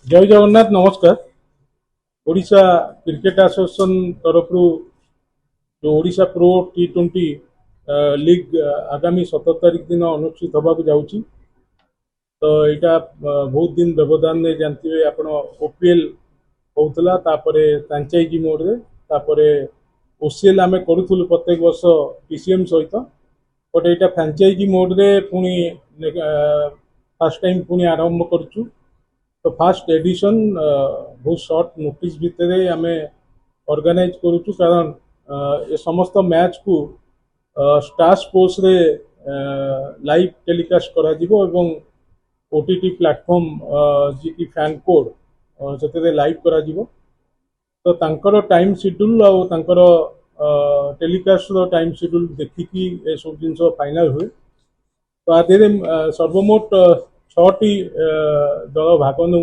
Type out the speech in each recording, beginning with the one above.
जय जगन्नाथ नमस्कार। Odisha cricket association तरफ जो ओडिशा प्रो T20 लीग आगामी 17 तारीख दिन अनुष्ठित होगा जाऊँगी। तो यहाँ बहुत दिन व्यवधान नहीं जानते आप ओपीएल होता फ्रांचाइजी मोड रे ओसीएल आम करूँ प्रत्येक वर्ष पीसीएम सहित बट यहाँ फ्रांचाइजी मोड रे पुणी फास्ट टाइम पुणी आरंभ करूँ। तो फास्ट एडिशन बहुत शॉर्ट नोटिस भितर आम ऑर्गेनाइज करूँ कारण ये समस्त मैच को स्टार स्पोर्ट्स रे लाइव टेलीकास्ट करा जीवो एवं ओटीटी प्लेटफॉर्म जी की फैन कोड से लाइव करा जीवो। तो तांकर टाइम शेड्यूल और तांकर टेलीकास्ट टाइम शेड्यूल देखिकी ये सब जिन फाइनल हुए। तो आधे सर्वमोट 6टी दल भाग नौ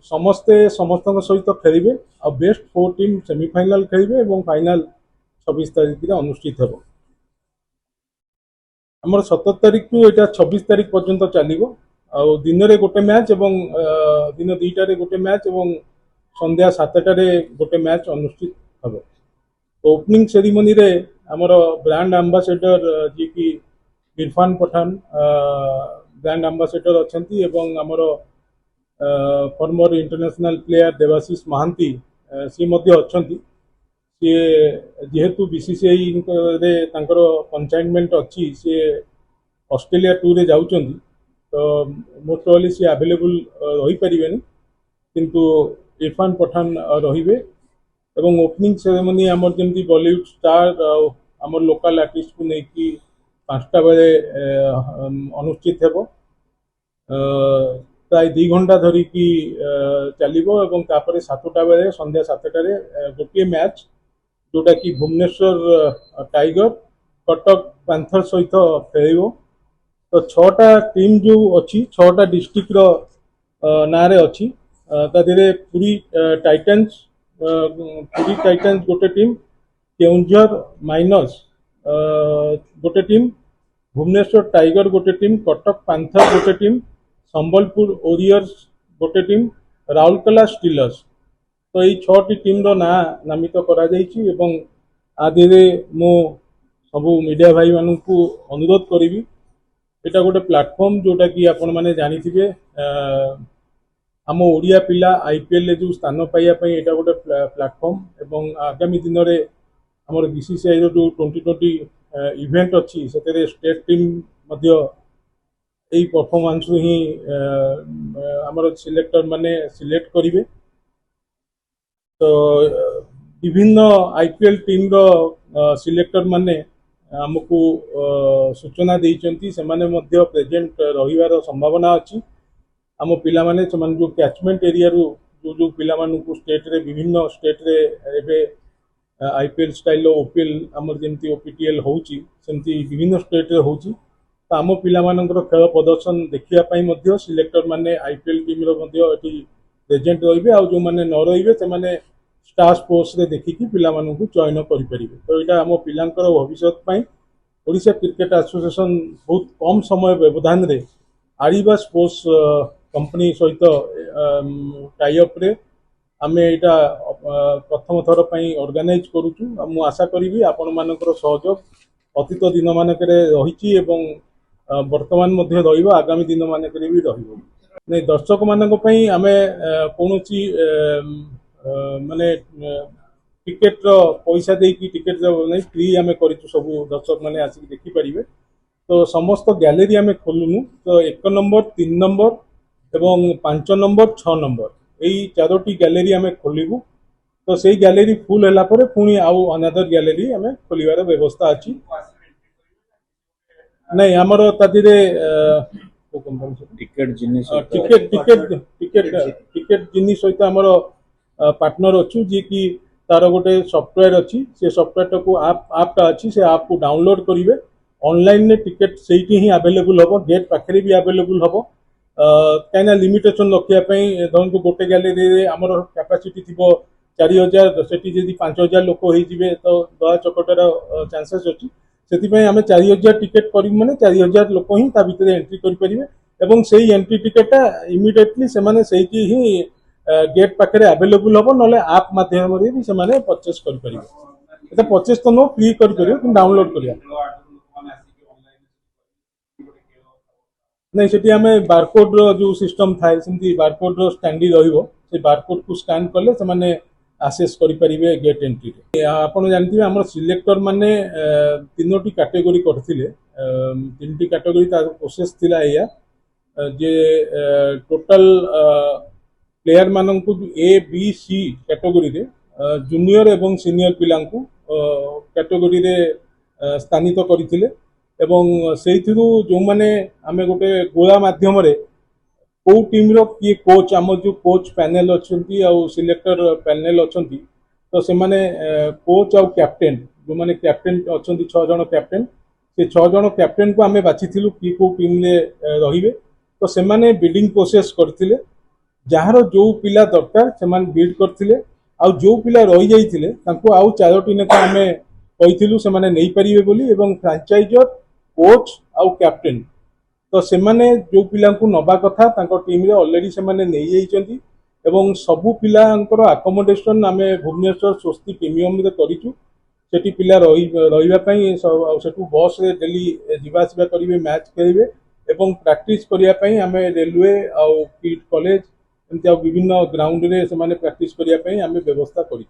समस्ते समस्त सहित खेलिए और बेस्ट 4 टीम सेमिफाइनाल खेलिए और फाइनाल 26 तारीख अनुष्ठित हो। आमर 17 तारीख टू यहाँ 26 तारीख पर्यंत चलो और दिन में गोटे मैच और दिन 2टारे गोटे मैच और संध्या 7टारे गोटे मैच अनुष्ठित हम। ओपनिंग सेरिमनी रे आमर ब्रांड एम्बासेडर जी की इरफान पठान ब्रांड एम्बासेडर अच्छा आमर former international player Debashish Mohanty सी अच्छा सी जेहेतु बीसीसीआई रे तांकर कंसाइनमेंट अच्छी सी ऑस्ट्रेलिया टूर रे जाउछंती। तो मोस्ट प्रोबेबली सी अवेलेबल रही परिबेनी किंतु इरफान पठान रहिबे एवं ओपनिंग सेरेमनी आमर जमी बॉलीवुड स्टार आमर लोकल आर्टिस्ट को लेकिन 5टा बेले अनुष्ठित हेबो। प्राय 2 घंटा धरिकी चलो और 7टा बेले संध्या 7टारे गोटे मैच जोटा कि भुवनेश्वर टाइगर कटक पैंथर सहित खेल। तो 6टा टीम जो अच्छी 6टा डिस्ट्रिक्ट ना रे अच्छी पुरी टाइटन्स गोटे टीम केउंझर माइनस गोटे टीम भुवनेश्वर टाइगर गोटे टीम कटक पैंथर गोटे टीम संबलपुर ओरियर्स गोटे टीम राउरकेला स्टीलर्स। तो ये 6टी टीम ना नामित करा जाइछि एवं आदि मु सबू मीडिया भाई मानू अनुरोध करी एटा गोटे प्लेटफॉर्म जोटा कि आपण माने जानी थिबे आम ओडिया पिला आईपीएल जो स्थान पाइबा एटा गोटे प्लेटफॉर्म एवं आगामी दिन में आमर बीसीसीआई जो 2020 इवेंट अच्छी से स्टेट टीम यही परफॉर्मेंस ही आमर सिलेक्टर माने सिलेक्ट करेंगे। तो विभिन्न आईपीएल टीम रो सिलेक्टर माने आमको सूचना देइचंती से माने मध्य प्रेजेंट रहिवार संभावना अच्छी। आम पिला माने जो कैचमेंट एरिया रू जो पिला मानू स्टेट रे विभिन्न स्टेट रे एबे आईपीएल स्टाइल ओपीएल आमर जमी ओपीटीएल होउची सेमती विभिन्न स्टेट रे होउची। तो आम पिला मानकर खेल प्रदर्शन देखिया सिलेक्टर माने आईपीएल टीम रो मध्य एटी प्रेजेंट रहिबे आ जो माने न रहिबे से माने स्टार स्पोर्ट्स रे देखिकी पिला मानू चयन करि परिबे। तो एटा आम पिलांकर भविष्यत पई ओडिशा क्रिकेट एसोसिएशन बहुत कम समय व्यवधान रे आरिबा स्पोर्ट्स कंपनी सहित टाई अप रे आमे एटा प्रथम थर पई ऑर्गेनाइज करूछु। मु आशा करिवि आपण मानकर सहयोग अतीत दिन मानकरे रहिछि एवं वर्तमान मध्य रहिबो आगामी दिन मानकरे भी रहिबो। नै दर्शक मानक पई आमे कोनोची माने टिकेट रो पैसा देकी टिकेट नै फ्री आमे करिछु सब दर्शक माने आसी देखि परिबे। तो समस्त गैलरी आमे खोलुनु। तो 1 नंबर 3 नंबर एवं 5 नंबर 6 नंबर यही 4टी गैलरी आमे खोलिबु। तो सही गैलरी फुल होला परे पुनी आउ अनदर गैलरी आमे खोलिवार व्यवस्था अछि। नहीं हमरो तदिरे टिकेट जिनिस टिकेट जिनिस सहित हमरो पार्टनर अच्छु जी की तार गोटे सॉफ्टवेयर अच्छी से सॉफ्टवेयर को आपटा अच्छी से आप को डाउनलोड करेंगे ऑनलाइन ने टिकेट से ही अवेलेबल हम गेट पाखे भी अवेलेबल हम कहीं लिमिटेशन रखापी धरतु गोटे गैलरी आमर कैपेसिटी थी 4000 से 5000 लोक हो तो दया चकटार चांसेस अच्छी से आम 4000 टिकेट कर माने 4000 लोक ही भितर एंट्री करेंगे ଏବଂ ସେଇ ଏଣ୍ଟ୍ରି ଟିକେଟଟା ଇମିଡିଏଟଲି ସେମାନେ ସେଇଠି ହିଁ गेट पाखे आवेलेबल हम ना आप मध्यम भी से परचेस कर परचेस तो नुह फ्री कर डाउनलोड कर नहीं से आम बारकोड जो सिस्टम थाए सेमती बारकोड स्टैंडी से बारकोड को स्कैन कले से आसेस करें गेट एंट्री आप जानते हैं आम सिलेक्टर माने तीनोटी कैटेगरी करते तीन कैटेगरी प्रोसेस थिला या जे टोटल प्लेयर मानक ए बी सी कैटेगरी रे जूनियर एवं सीनियर पिला कैटेगरी रे स्थानित करथिले एवं सेइथिरु जो माने आमे गोटे गोला माध्यम रे को टीम रो किए कोच आम जो कोच पैनल अच्छी सिलेक्टर पैनल अच्छा तो से माने कोच आउ कैप्टेन जो माने कैप्टेन अच्छा 6 जन कैप्टेन से 6 जन कैप्टेन को आमे बाछिथिलु कि को टीम रे रहिबे तो से माने बिल्डिंग प्रोसेस करथिले जार जो पिला दरकार से बिल्ड करते आउ जो पिला रही जाइए आउ 4टी नेता आम कही से नहीं पारे बोली फ्रांचाइजर कोच आउ कैप्टेन तो से जो पिला नवा कथा टीम रे ऑलरेडी से नहीं जाइछंती एवं सबु पिलांकर आकोमोडेशन आम भुवनेश्वर स्वस्ति प्रीमियम रे करिछु सेठी पिला रहिबा पई सेठू बस रे डेली जीवा आसिबा करिवे मैच खेलिबे एवं प्रैक्टिस करिया पई आम रेलवे आउ किट कॉलेज एमती विभिन्न ग्राउंड रे से प्रैक्टिस करिया पई आम व्यवस्था करी।